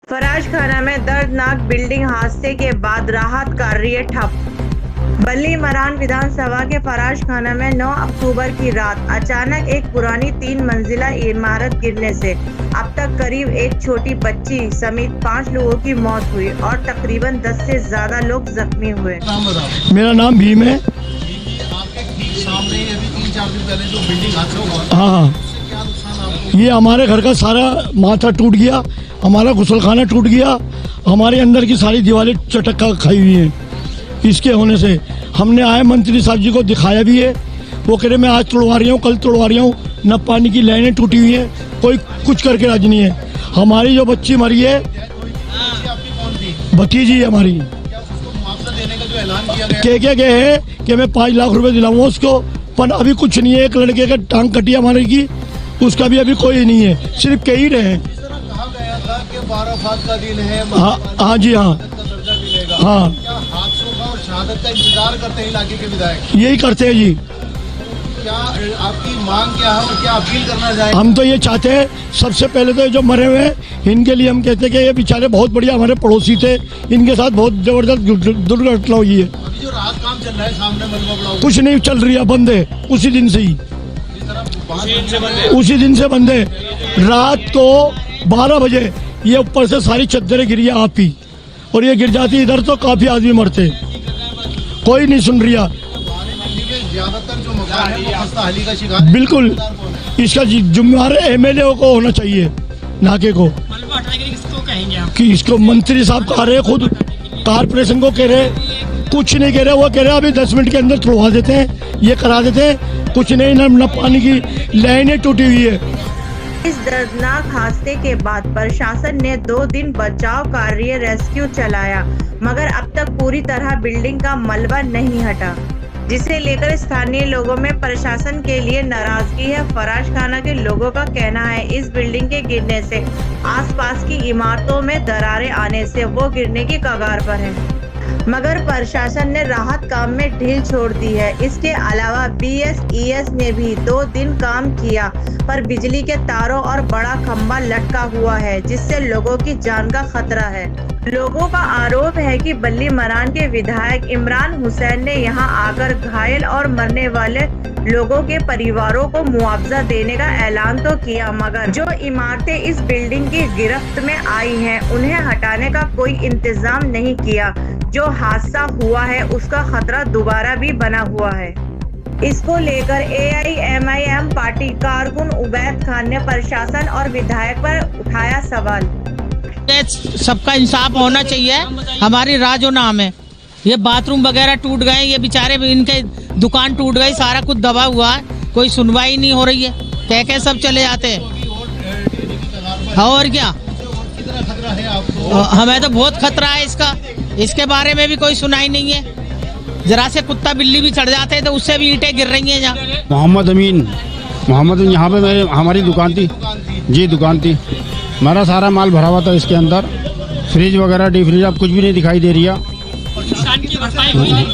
फराजखाना में दर्दनाक बिल्डिंग हादसे के बाद राहत कार्य ठप। बल्ली मरान विधानसभा के फराजखाना में 9 अक्टूबर की रात अचानक एक पुरानी 3 मंजिला इमारत गिरने से अब तक करीब एक छोटी बच्ची समेत 5 लोगों की मौत हुई और तकरीबन 10 से ज्यादा लोग जख्मी हुए। मेरा नाम भीम है। आपके ठीक सामने अभी 3-4 दिन पहले जो बिल्डिंग हादसा हुआ, हाँ, क्या नुकसान आपको? ये हमारे घर का सारा माथा टूट गया, हमारा गुसलखाना टूट गया, हमारे अंदर की सारी दीवारें चटक्का खाई हुई हैं। इसके होने से हमने आए मंत्री साहब जी को दिखाया भी है। वो कह रहे मैं आज तोड़वा रही हूँ, कल तोड़वा रही हूँ, न पानी की लाइनें टूटी हुई हैं, कोई कुछ करके राजी नहीं है। हमारी जो बच्ची मरी है, आपकी कौन थी? भतीजी हमारी, क्या उसको मुआवजा देने का जो ऐलान किया गया? कह के गए हैं कि मैं 5 लाख रुपए दिलाऊंगा उसको, पर अभी कुछ नहीं है। एक लड़के का टांग कटी हमारे की, उसका भी अभी कोई नहीं है, सिर्फ कह ही रहे हैं। इस तरह कहा गया था कि 12 फात का दिन है, हाँ जी, हाँ का दर्जा मिलेगा। हाँ, क्या हादसों का और शहादत का इंतजार करते हैं इलाके के विधायक? यही करते हैं जी। क्या आपकी मांग क्या है और क्या अपील करना चाहेंगे? हम तो ये चाहते हैं, सबसे पहले तो जो मरे हुए हैं इनके लिए हम कहते हैं कि ये बेचारे बहुत बढ़िया हमारे पड़ोसी थे, इनके साथ बहुत जबरदस्त दुर्घटना हुई है। अभी जो राहत काम चल रहा है सामने मलबा पड़ा हुआ, कुछ नहीं चल रही है, बंद है उसी दिन से ही, उसी दिन से बंद है। रात को 12 बजे ये ऊपर से सारी चद्दरें गिरी है आप ही, और ये गिर जाती इधर तो काफी आदमी मरते, कोई नहीं सुन रहा। ज्यादातर जो मकान है वो खस्ता हाली का शिकार है। बिल्कुल, इसका जिम्मेवार एमएलए को होना चाहिए, नाके को। कि इसको मंत्री साहब कह रहे, खुद कारपोरेशन को कह रहे, कुछ नहीं कह रहे। वो कह रहे अभी 10 मिनट के अंदर तोड़वा देते हैं, ये करा देते हैं, कुछ नहीं। न पानी की लाइनें टूटी हुई है। इस दर्दनाक हादसे के बाद प्रशासन ने 2 दिन बचाव कार्य रेस्क्यू चलाया, मगर अब तक पूरी तरह बिल्डिंग का मलबा नहीं हटा, जिसे लेकर स्थानीय लोगों में प्रशासन के लिए नाराजगी है। फराजखाना के लोगों का कहना है इस बिल्डिंग के गिरने से आसपास की इमारतों में दरारें आने से वो गिरने की कगार पर है, मगर प्रशासन ने राहत काम में ढील छोड़ दी है। इसके अलावा BSES ने भी 2 दिन काम किया, पर बिजली के तारों और बड़ा खंभा लटका हुआ है, जिससे लोगों की जान का खतरा है। लोगों का आरोप है कि बल्ली मरान के विधायक इमरान हुसैन ने यहां आकर घायल और मरने वाले लोगों के परिवारों को मुआवजा देने का ऐलान तो किया, मगर जो इमारतें इस बिल्डिंग की गिरफ्त में आई हैं, उन्हें हटाने का कोई इंतजाम नहीं किया। जो हादसा हुआ है उसका खतरा दोबारा भी बना हुआ है। इसको लेकर AIMIM पार्टी कारकुन उबैद खान ने प्रशासन और विधायक पर उठाया सवाल। सबका इंसाफ होना चाहिए, हमारी राज और नाम है। ये बाथरूम वगैरह टूट गए, ये बेचारे इनके दुकान टूट गई, सारा कुछ दबा हुआ है, कोई सुनवाई नहीं हो रही है, कह के सब चले जाते हैं। और क्या, हमें तो बहुत खतरा है इसके बारे में भी कोई सुनाई नहीं है। जरा से कुत्ता बिल्ली भी चढ़ जाते हैं तो उससे भी ईंटें गिर रही हैं। जहाँ मोहम्मद अमीन यहाँ पे हमारी दुकान थी जी, दुकान थी, हमारा सारा माल भरा हुआ था इसके अंदर, फ्रिज वगैरह डीप फ्रिज अब कुछ भी नहीं दिखाई दे रही है।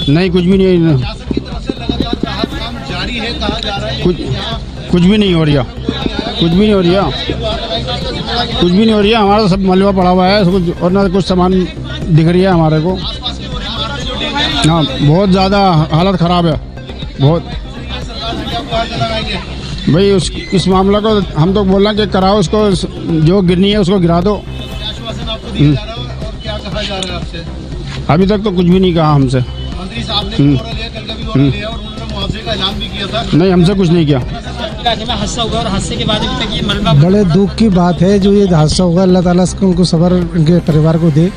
नहीं, कुछ भी नहीं, कुछ भी नहीं हो रही है, कुछ भी नहीं हो रही है, कुछ भी नहीं हो रही है। हमारा सब मलबा पड़ा हुआ है और ना कुछ सामान दिख रही है हमारे को। हाँ, बहुत ज़्यादा हालत ख़राब है, बहुत। भाई इस मामला को हम तो बोल रहे हैं कि कराओ, उसको जो गिरनी है उसको गिरा दो। अभी तक तो कुछ भी नहीं कहा हमसे। मंत्री साहब ने लिया और उन्होंने मुआवजे का ऐलान भी किया था। नहीं, हमसे कुछ नहीं किया। हादसा हुआ और हादसे के बाद अभी तक ये मलबा, बड़े दुख की बात है जो ये हादसा होगा। अल्लाह ताला उनको सब्र इनके परिवार को दे।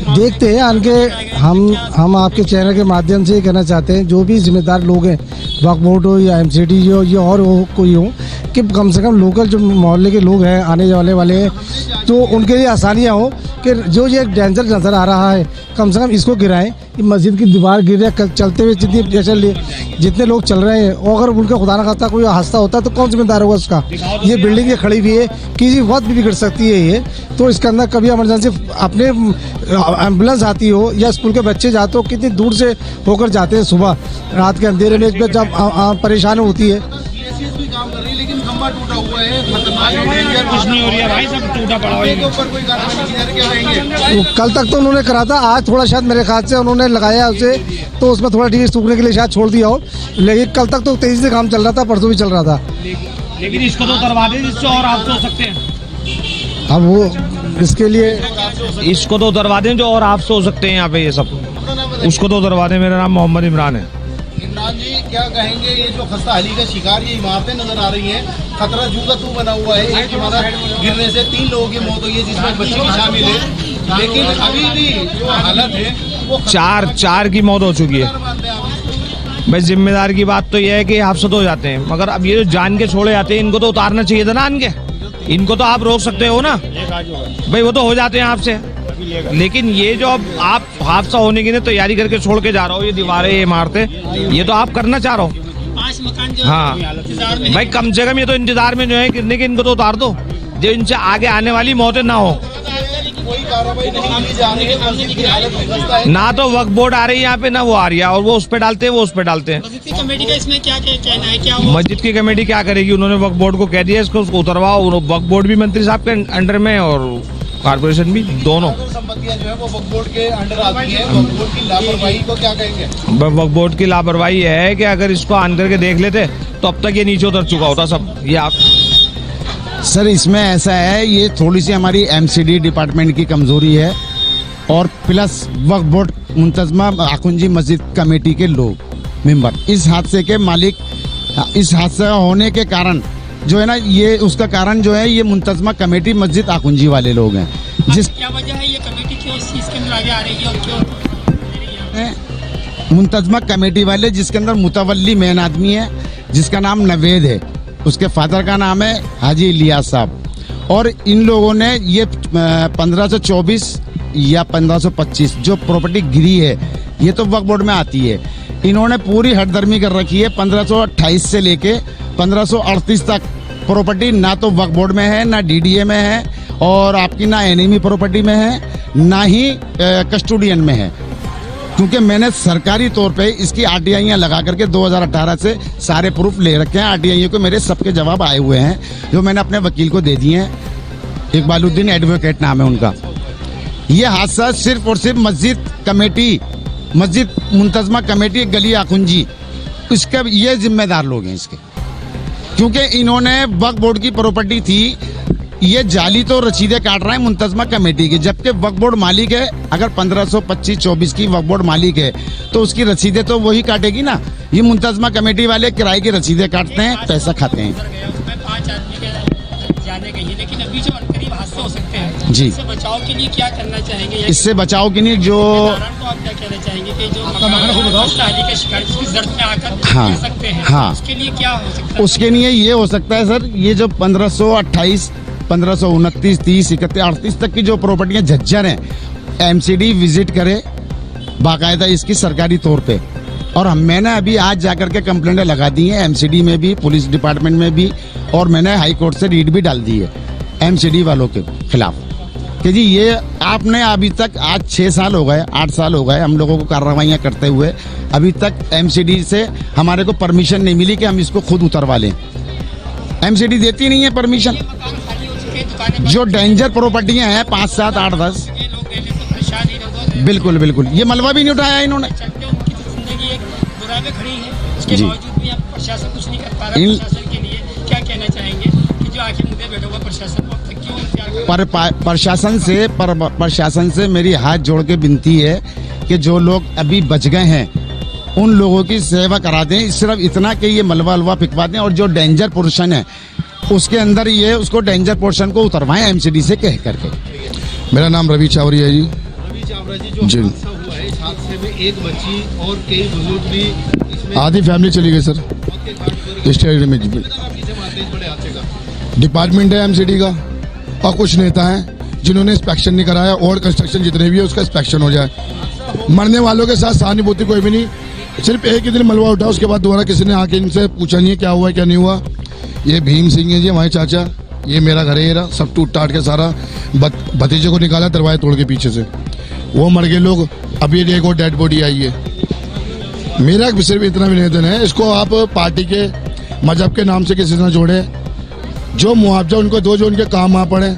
देखते हैं आगे, हम आपके चैनल के माध्यम से कहना चाहते हैं, जो भी जिम्मेदार लोग हैं, वक्फ बोर्ड हो या MCD हो या और हो कोई हो, कि कम से कम लोकल जो मोहल्ले के लोग हैं आने वाले हैं, तो उनके लिए आसानियाँ हो कि जो ये डेंजर नज़र आ रहा है कम से कम इसको गिराएं। कि मस्जिद की दीवार गिर रही है, चलते हुए जितने लोग चल रहे हैं, और अगर उनका खुदा न खास्ता कोई हादसा होता है तो कौन जिम्मेदार होगा उसका। ये बिल्डिंग ये खड़ी हुई है, किसी वक्त भी बिगड़ सकती है ये, तो इसके अंदर कभी इमरजेंसी अपने एम्बुलेंस आती हो या स्कूल के बच्चे जाते हो, कितनी दूर से होकर जाते हैं सुबह रात के अंधेरे में, जब परेशानी होती है। कर रही है, लेकिन खंभा टूटा हुआ है, खतरनाक डेंजर, कुछ नहीं हो रही है भाई, सब टूटा पड़ा है। इसके ऊपर कोई कार्रवाई नहीं की जा रही, क्या कहेंगे? वो कल तक तो उन्होंने करा था, आज थोड़ा शायद मेरे ख्याल से उन्होंने लगाया उसे, तो उसमें थोड़ा ठीक सूखने के लिए शायद छोड़ दिया हो, लेकिन कल तक तो तेजी से काम चल रहा था, परसों भी चल रहा था। लेकिन इसको तो करवा दें जिससे और आप सो सकते हैं। अब वो इसके लिए इसको तो उतरवा दें जो और आप सो सकते हैं यहाँ पे, ये सब उसको तो उतरवा दें। मेरा नाम मोहम्मद इमरान है। इमरान जी, क्या कहेंगे, ये जो खस्ता हाली का शिकार ये इमारतें नजर आ रही हैं, खतरा जू का तू बना हुआ है। एक इमारत गिरने से 3 लोगों की मौत हुई है, जिसमें बच्चे भी शामिल है, लेकिन अभी भी जो हालत है वो चार की मौत हो चुकी है। भाई जिम्मेदार की बात तो यह है कि हादसे तो हो जाते हैं, मगर अब ये जो जान के छोड़े जाते हैं, इनको तो उतारना चाहिए था ना आन के। इनको तो आप रोक सकते हो ना भाई, वो तो हो जाते हैं आपसे। लेकिन ये जो अब आप हादसा होने की ना तैयारी करके छोड़ के जा रहे हो, ये दीवारें, ये इमारतें, ये तो आप करना चाह रहे हो। 5 मकान जो हाँ भाई, कम से कम ये तो इंतजार में जो है गिरने के, इनको तो उतार दो, जो इनसे आगे आने वाली मौतें ना हो। कोई कार्रवाई नहीं की जा रही है, मस्जिद की हालत भी खस्ता है। ना तो वक्फ बोर्ड आ रही है यहाँ पे, ना वो आ रही है, और वो उस पे डालते हैं, वो उस पे डालते हैं। कमेटी का इसमें क्या कहना है? क्या मस्जिद की कमेटी क्या करेगी? उन्होंने वक्फ बोर्ड को कह दिया इसको उतरवाओ। वक्फ बोर्ड भी मंत्री साहब के अंडर में और कारपोरेशन भी, दोनों संपत्तियां जो है वो वक्फ बोर्ड के अंडर आती है। वक्फ बोर्ड की लापरवाही को क्या कहेंगे? वक्फ बोर्ड की लापरवाही है कि अगर इसको आन करके देख लेते तो अब तक ये नीचे उतर चुका होता सब। ये आप सर, इसमें ऐसा है, ये थोड़ी सी हमारी एमसीडी डिपार्टमेंट की कमजोरी है, और प्लस वक्फ बोर्ड मुंतजमा आकुंजी मस्जिद कमेटी के लोग मेंबर, इस हादसे के मालिक, इस हादसे होने के कारण जो है ना, ये उसका कारण जो है ये मुंतजमा कमेटी मस्जिद आकुंजी वाले लोग हैं। जिस क्या वजह है, ये कमेटी क्यों इस चीज के अंदर आगे आ रही है और क्यों? मुंतजमा कमेटी वाले, जिसके अंदर मुतवल्ली मेन आदमी है, जिसका नाम नवेद है, उसके फादर का नाम है हाजी इलियास साहब, और इन लोगों ने ये 1524 या 1525 जो प्रॉपर्टी गिरी है, ये तो वक्फ बोर्ड में आती है, इन्होंने पूरी हटदर्मी कर रखी है। 1528 से लेके 1538 तक प्रॉपर्टी ना तो वक्फ बोर्ड में है, ना डीडीए में है, और आपकी ना एनएमई प्रॉपर्टी में है, ना ही कस्टोडियन में है। क्योंकि मैंने सरकारी तौर पे इसकी आरटीआईयां लगा करके 2018 से सारे प्रूफ ले रखे हैं। आरटीआईयों को मेरे सबके जवाब आए हुए हैं, जो मैंने अपने वकील को दे दिए हैं। इकबालुद्दीन एडवोकेट नाम है उनका। ये हादसा सिर्फ और सिर्फ मस्जिद कमेटी, मस्जिद मुंतजमा कमेटी गली आकुंजी, इसके ये जिम्मेदार लोग हैं इसके, क्योंकि इन्होंने वक्फ बोर्ड की प्रॉपर्टी थी, ये जाली तो रसीदें काट रहा है मुंतजमा कमेटी की, जबकि वक्फ बोर्ड मालिक है। अगर 1525-24 की वक्फ बोर्ड मालिक है तो उसकी रसीदें तो वही काटेगी ना। ये मुंतजमा कमेटी वाले किराए की रसीदें काटते हैं, पैसा खाते हैं। 5 आदमी के जाने गई है, लेकिन अभी जो अनकरीब हादसे हो सकते हैं, जी, इससे बचाव के लिए क्या करना चाहेंगे? इससे बचाव के लिए जो तो आप क्या कहना चाहेंगे कि जो हाली के शिकार जिसकी जर्द में आकर हाँ, गिर सकते हैं, हाँ, उसके लिए क्या हो सकता है? उसके लिए ये हो सकता है सर, ये जो 1528, 1529, 30, 31, 38 तक की जो प्रॉपर्टियां झज्जर हैं, एमसीडी विजिट करे बाकायदा इसकी सरकारी तौर पे, और मैंने अभी आज जाकर के कंप्लेंटें लगा दी हैं एमसीडी में भी, पुलिस डिपार्टमेंट में भी, और मैंने हाई कोर्ट से रीट भी डाल दी है एमसीडी वालों के खिलाफ कि जी ये आपने अभी तक, आज 6 साल हो गए, 8 साल हो गए हम लोगों को कार्रवाइयाँ करते हुए, अभी तक एमसीडी से हमारे को परमिशन नहीं मिली कि हम इसको खुद उतरवा लें। एमसीडी देती नहीं है परमिशन। जो डेंजर प्रॉपर्टियां हैं 5, 7, 8, 10, बिल्कुल बिल्कुल, ये मलबा भी नहीं उठाया इन्होंने जी। प्रशासन कुछ नहीं कर पा रहा, प्रशासन के लिए क्या कहना चाहेंगे कि जो आखिर मुद्दे बैठा हुआ प्रशासन को क्यों? प्रशासन से मेरी हाथ जोड़ के विनती है कि जो लोग अभी बच गए हैं उन लोगों की सेवा करा दें। सिर्फ इतना कि ये मलबा अलवा फिकवा दें, और जो डेंजर पोर्शन है उसके अंदर ये उसको डेंजर पोर्शन को उतरवाएं एमसीडी से कह करके। मेरा नाम रवि चावरी है जी। रवि चावरा जी, जो हादसा हुआ है, इस हादसे में एक बच्ची और कई बुजुर्ग भी इसमें, आधी फैमिली चली गई सर स्टेडियम में। डिपार्टमेंट है एमसीडी का, और कुछ नेता हैं जिन्होंने इंस्पेक्शन नहीं कराया, और कंस्ट्रक्शन जितने भी है उसका इंस्पेक्शन हो जाए। मरने वालों के साथ सहानुभूति कोई भी नहीं, सिर्फ एक ही दिन मलबा उठा, उसके बाद दोबारा किसी ने आके इनसे पूछा नहीं क्या हुआ क्या नहीं हुआ। ये भीम सिंह है जी हमारे चाचा, ये मेरा घर है, ये सब टूट टाट के सारा भतीजे को निकाला दरवाजे तोड़ के पीछे से, वो मर गए लोग। अभी एक और डेड बॉडी आई है। मेरा सिर्फ इतना निवेदन है, इसको आप पार्टी के मजहब के नाम से किसी ने जोड़े। जो मुआवजा उनको दो, जो उनके काम आ पड़े।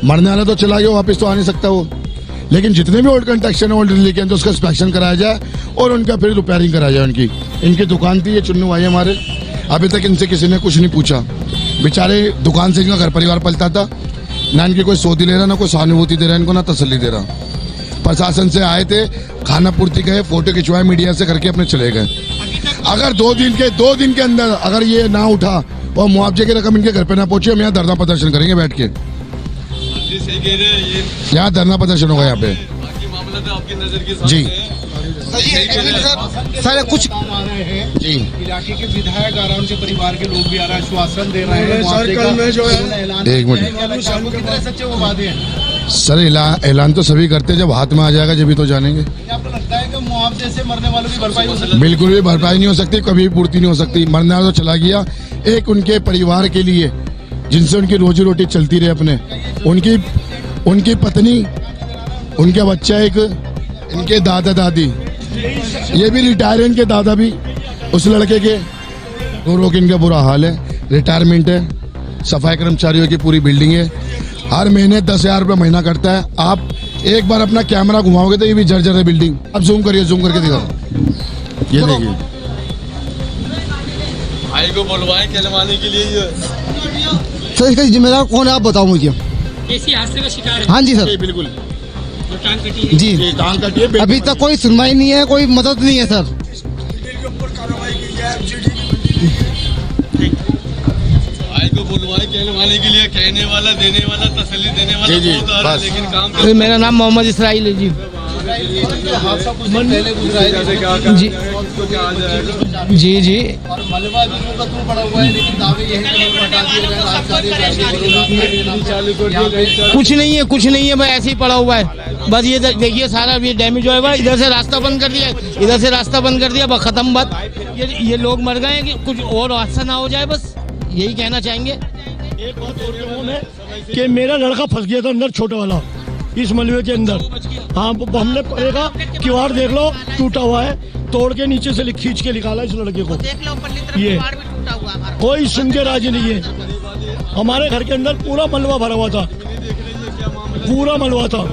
मरने वाला तो चला गया, वापस तो आ नहीं सकता वो। लेकिन जितने भी ओल्ड कंस्ट्रक्शन है ओल्ड दिल्ली के अंदर, उसका इंस्पेक्शन कराया जाए और उनका फिर रिपेयरिंग कराया जाए। इनकी दुकान थी, ये चुन्नू भाई हमारे, अभी तक इनसे किसी ने कुछ नहीं पूछा। बेचारे दुकान से इनका घर परिवार पलता था, ना इनकी कोई सौदी ले रहा, ना कोई सहानुभूति दे रहा इनको, ना तसल्ली दे रहा। प्रशासन से आए थे, खाना पूर्ति गए, फोटो खिंचवाए मीडिया से करके अपने चले गए। अगर दो दिन के अंदर अगर ये ना उठा और मुआवजे की रकम इनके घर पे ना पहुंची, हम यहाँ धरना प्रदर्शन करेंगे बैठ के। यहाँ धरना प्रदर्शन होगा यहाँ पे जी। सर कुछ जी इलाके के विधायक आ रहे हैं, उनके परिवार के लोग भी आ रहे हैं, आश्वासन दे रहे हैं। सर कल में जो है एक मिनट कितने सच्चे वो वादे हैं? सर, ऐलान तो सभी करते हैं, जब हाथ में आ जाएगा जब भी तो जानेंगे। आपको लगता है कि मुआवजे से मरने वालों की भरपाई हो सकती है? बिल्कुल भी भरपाई नहीं हो सकती, कभी भी पूर्ति नहीं हो सकती। मरने वाला तो चला गया, एक उनके परिवार के लिए जिनसे उनकी रोजी रोटी चलती रहे, अपने उनकी पत्नी, उनके बच्चा, एक इनके दादा दादी, ये भी रिटायर है, इनके दादा भी, उस लड़के के रो के इनका बुरा हाल है। रिटायरमेंट है, सफाई कर्मचारियों की पूरी बिल्डिंग है, हर महीने 10,000 रुपये महीना करता है। आप एक बार अपना कैमरा घुमाओगे तो ये भी जर्जर है बिल्डिंग। अब जूम करके दिखाओ, ये देखिए। भाई को बुलवाए कहलवाने के लिए। सर इसका जिम्मेदार कौन है आप बताओ मुझे। किसी हादसे का शिकार है? हाँ जी सर, बिल्कुल टांग कटी है? जी टांग कटी है। अभी तक कोई सुनवाई नहीं है, कोई मदद नहीं है सर। भाई को बुलवाए कहलवाने के लिए, कहने वाला, देने वाला, तसल्ली देने वाला जी, बहुत आ रहा है, बस। लेकिन काम मेरा नाम मोहम्मद इसराइल है जी। हादसा कुछ दिन पहले गुजरा है जी जी जी। और मलबा भी उनका तू पड़ा हुआ है, लेकिन दावे ये है कि मलबा हटा दिया गया, आज कुछ नहीं है भाई, ऐसे ही पड़ा हुआ है। बस ये देखिए सारा ये डैमेज हुआ है, इधर से रास्ता बंद कर दिया, इधर से रास्ता बंद कर दिया, बस खत्म बात। ये लोग मर गए कि कुछ और हादसा ना हो जाए, बस यही कहना चाहेंगे। एक बात और है कि मेरा लड़का फंस गया था अंदर, छोटा वाला, इस मलबे के अंदर। हाँ, हमने पड़ेगा किवाड़ देख लो टूटा हुआ है, तोड़ के नीचे से खींच के निकाला इस लड़के को। ये कोई सुन के राजी नहीं है। हमारे घर के अंदर पूरा मलबा भरा हुआ था, पूरा मलबा था।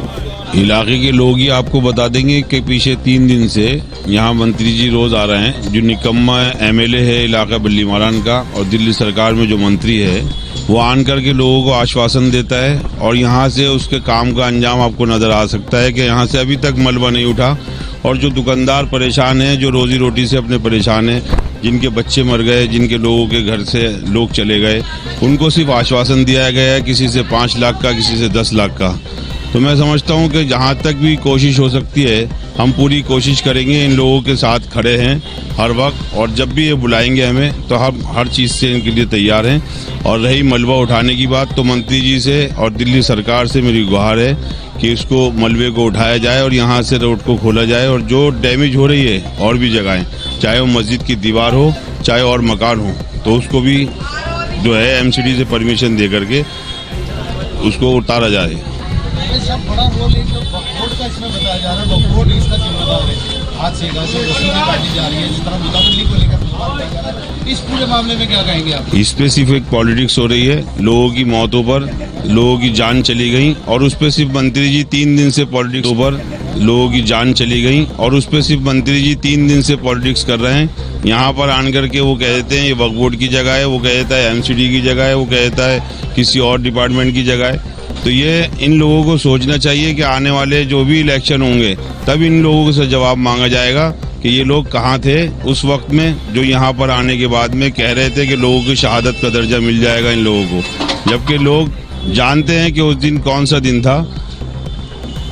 इलाके के लोग ही आपको बता देंगे कि पीछे 3 दिन से यहाँ मंत्री जी रोज आ रहे हैं। जो निकम्मा एमएलए है इलाका बल्ली मारान का और दिल्ली सरकार में जो मंत्री है, वो आन करके लोगों को आश्वासन देता है और यहाँ से उसके काम का अंजाम आपको नजर आ सकता है कि यहाँ से अभी तक मलबा नहीं उठा। और जो दुकानदार परेशान हैं, जो रोजी रोटी से अपने परेशान हैं, जिनके बच्चे मर गए, जिनके लोगों के घर से लोग चले गए, उनको सिर्फ आश्वासन दिया गया है, किसी से 5 लाख का, किसी से 10 लाख का। तो मैं समझता हूँ कि जहाँ तक भी कोशिश हो सकती है, हम पूरी कोशिश करेंगे, इन लोगों के साथ खड़े हैं हर वक्त, और जब भी ये बुलाएंगे हमें तो हम हर चीज़ से इनके लिए तैयार हैं। और रही मलबा उठाने की बात, तो मंत्री जी से और दिल्ली सरकार से मेरी गुहार है कि इसको मलबे को उठाया जाए और यहाँ से रोड को खोला जाए। और जो डैमेज हो रही है और भी जगहें, चाहे वो मस्जिद की दीवार हो, चाहे और मकान हो, तो उसको भी जो है एमसीडी से परमिशन दे करके उसको उतारा जाए। सब बड़ा रोल है जो वक्फ का इसमें बताया जा रहा है, वक्फ इसका जिम्मेदार है। आज से रसीदें काटी जा रही है, जिस तरह मुताबिली को लेकर सवाल किया जा रहा है, इस पूरे मामले में क्या कहेंगे आप? इस पे सिर्फ एक पॉलिटिक्स हो रही है, लोगों की मौतों पर लोगों की जान चली गई, और उस पे सिर्फ मंत्री जी 3 दिन से पॉलिटिक्स पर लोगों की जान चली गई, और उस पे सिर्फ मंत्री जी 3 दिन से पॉलिटिक्स कर रहे हैं। यहाँ पर आन करके वो कह देते हैं ये वक्फ बोर्ड की जगह है, वो कह देता है एमसीडी की जगह है, वो कह देता है किसी और डिपार्टमेंट की जगह है। तो ये इन लोगों को सोचना चाहिए कि आने वाले जो भी इलेक्शन होंगे, तब इन लोगों से जवाब मांगा जाएगा कि ये लोग कहाँ थे उस वक्त में, जो यहाँ पर आने के बाद में कह रहे थे कि लोगों की शहादत का दर्जा मिल जाएगा इन लोगों को, जबकि लोग जानते हैं कि उस दिन कौन सा दिन था।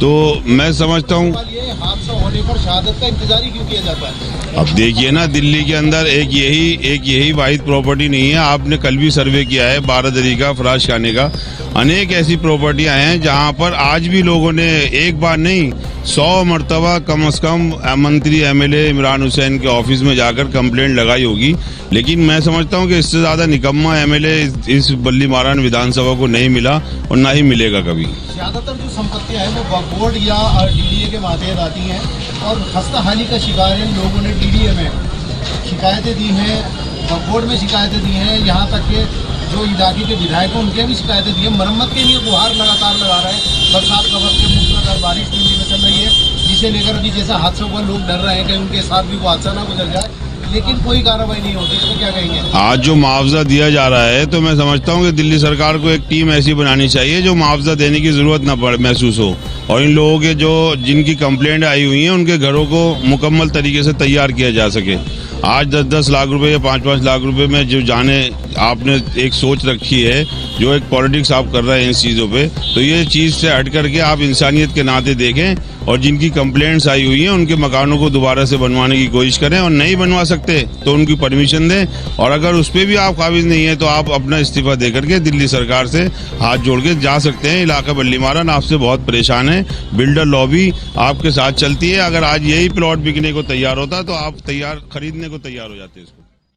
तो मैं समझता हूँ ये हादसा होने पर शहादत का इंतजार ही क्यों किया जाता है? अब देखिए ना, दिल्ली के अंदर एक यही वाहिद प्रॉपर्टी नहीं है। आपने कल भी सर्वे किया है 12 तरीका फराश खाने का, अनेक ऐसी प्रॉपर्टियां हैं जहां पर आज भी लोगों ने एक बार नहीं 100 मरतबा कम से कम मंत्री एमएलए इमरान हुसैन के ऑफिस में जाकर कंप्लेंट लगाई होगी। लेकिन मैं समझता हूं कि इससे ज्यादा निकम्मा एमएलए इस बल्ली मारान विधानसभा को नहीं मिला और ना ही मिलेगा कभी। ज्यादातर जो संपत्तियां हैं वो वक्फ बोर्ड या डीडीए के मातहत आती हैं और खस्ता हाली का शिकार है। लोगों ने डीडीए में शिकायतें दी हैं, बोर्ड में शिकायतें दी हैं, यहाँ तक कि जो इलाके के विधायक हैं उनके भी शिकायतें दी हैं। मरम्मत के लिए गुहार लगातार लगा रहे हैं। बरसात का वक्त है, मूसलाधार बारिश दिल्ली में चल रही है, जिसे लेकर अभी जैसा हादसा हुआ लोग डर रहे हैं कि उनके साथ भी वो हादसा ना गुजर जाए, लेकिन कोई कार्रवाई नहीं होती। इसमें क्या कहेंगे? आज जो मुआवजा दिया जा रहा है तो मैं समझता हूँ कि दिल्ली सरकार को एक टीम ऐसी बनानी चाहिए जो मुआवजा देने की जरूरत ना पड़े महसूस हो, और इन लोगों के जो जिनकी कंप्लेंट आई हुई है उनके घरों को मुकम्मल तरीके से तैयार किया जा सके। आज 10-10 लाख रुपए या 5-5 लाख रुपए में जो जाने आपने एक सोच रखी है, जो एक पॉलिटिक्स आप कर रहे हैं इस चीज़ों पे, तो ये चीज़ से हट करके आप इंसानियत के नाते देखें और जिनकी कंप्लेंट्स आई हुई हैं उनके मकानों को दोबारा से बनवाने की कोशिश करें, और नहीं बनवा सकते तो उनकी परमिशन दें, और अगर उस पर भी आप काबिज नहीं है तो आप अपना इस्तीफा दे करके दिल्ली सरकार से हाथ जोड़ के जा सकते हैं। इलाका बल्ली मारन आपसे बहुत परेशान है, बिल्डर लॉबी आपके साथ चलती है। अगर आज यही प्लॉट बिकने को तैयार होता तो आप खरीदने को तैयार हो जाते इसको।